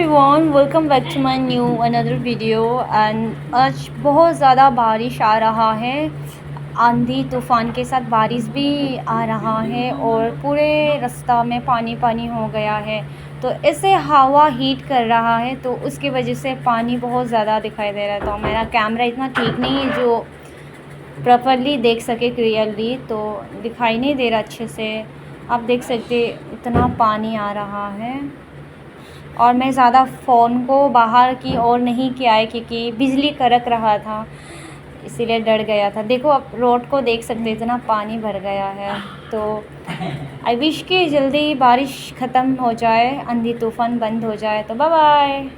Everyone, welcome back to my new another video. And आज बहुत ज़्यादा बारिश आ रहा है, आंधी तूफ़ान के साथ बारिश भी आ रहा है और पूरे रास्ता में पानी पानी हो गया है। तो ऐसे हवा हीट कर रहा है तो उसकी वजह से पानी बहुत ज़्यादा दिखाई दे रहा है। तो मेरा कैमरा इतना ठीक नहीं है जो प्रॉपरली देख सके क्लियरली, तो दिखाई नहीं दे रहा अच्छे से। आप देख सकते इतना पानी आ रहा है और मैं ज़्यादा फ़ोन को बाहर की ओर नहीं किया है क्योंकि बिजली कड़क रहा था, इसीलिए डर गया था। देखो आप रोड को देख सकते इतना पानी भर गया है। तो आई विश कि जल्दी बारिश ख़त्म हो जाए, आंधी तूफ़ान बंद हो जाए। तो बाय बाय।